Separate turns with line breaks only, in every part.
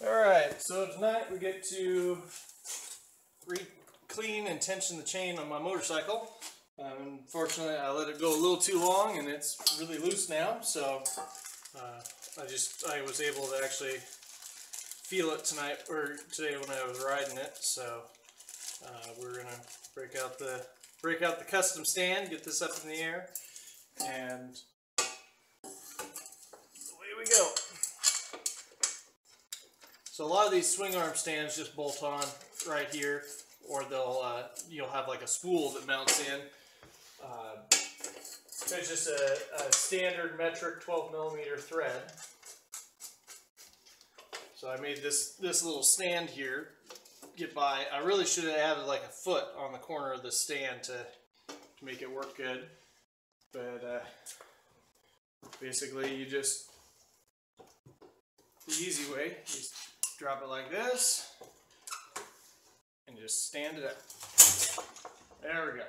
Alright, so tonight we get to clean and tension the chain on my motorcycle. Unfortunately, I let it go a little too long and it's really loose now, so I was able to actually feel it tonight, or today when I was riding it. So we're gonna break out the custom stand, get this up in the air, and away we go. So a lot of these swing arm stands just bolt on right here, or you'll have like a spool that mounts in. It's just a standard metric 12mm thread. So I made this little stand here get by. I really should have added like a foot on the corner of the stand to make it work good, but basically the easy way, you just drop it like this and just stand it up. There we go.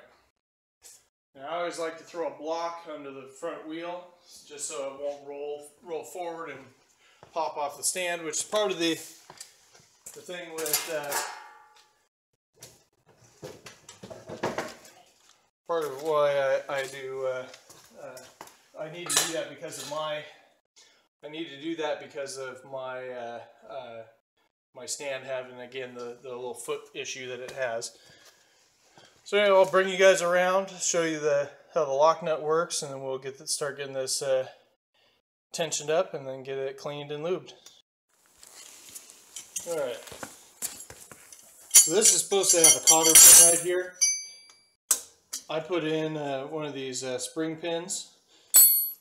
Now I always like to throw a block under the front wheel just so it won't roll forward and pop off the stand, which is part of the thing with part of why I do I need to do that because of my my stand having, again, the little foot issue that it has. So anyway, I'll bring you guys around, show you how the lock nut works, and then we'll start getting this tensioned up and then get it cleaned and lubed. Alright, so this is supposed to have a cotter pin right here. I put in one of these spring pins,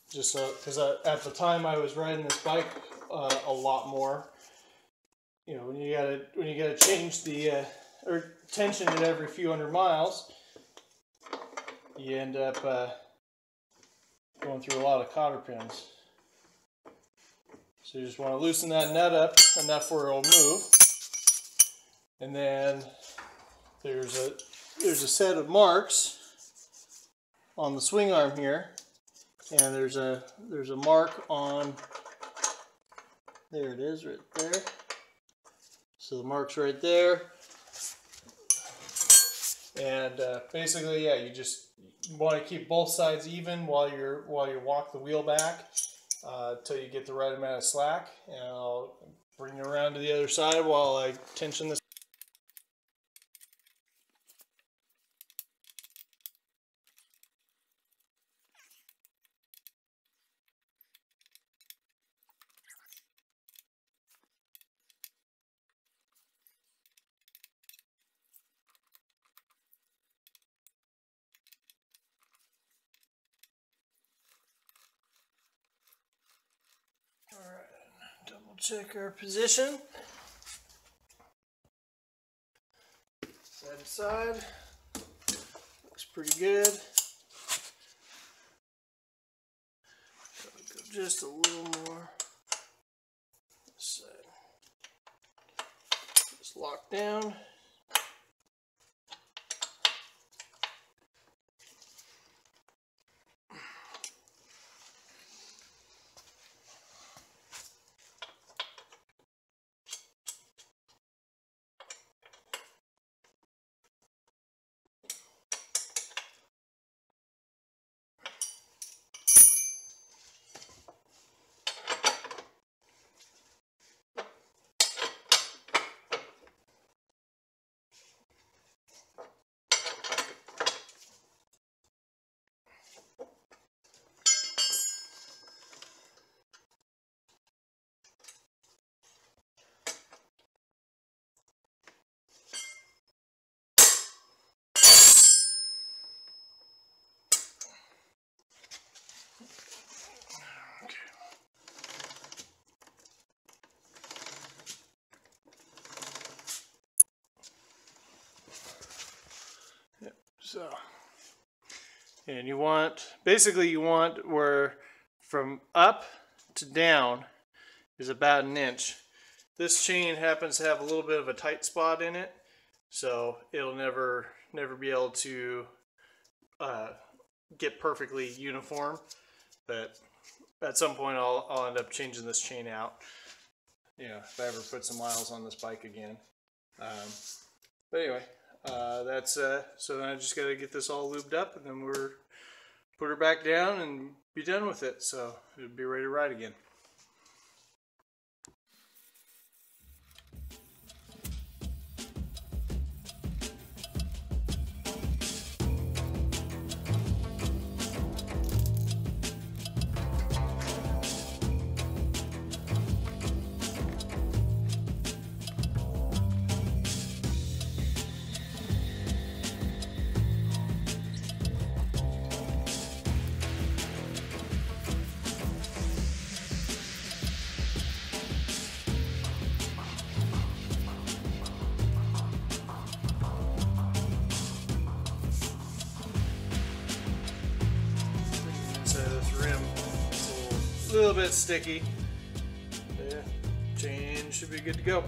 just so, because at the time I was riding this bike a lot more. You know, when you gotta change the or tension it every few hundred miles, you end up going through a lot of cotter pins. So you just want to loosen that nut up enough where it'll move, and then there's a set of marks on the swing arm here, and there's a mark on, there it is right there. So the mark's right there. And basically, yeah, you just want to keep both sides even while you walk the wheel back until you get the right amount of slack. And I'll bring you around to the other side while I tension this. Double check our position. Side to side. Looks pretty good. Go just a little more. This side. Just lock down. So, and you want where from up to down is about an inch. This chain happens to have a little bit of a tight spot in it, so it'll never be able to get perfectly uniform. But at some point I'll end up changing this chain out. you know, if I ever put some miles on this bike again. But anyway, that's so then I just got to get this all lubed up, and then we're put her back down and be done with it. So it'll be ready to ride again. A little bit sticky. Yeah, chain should be good to go.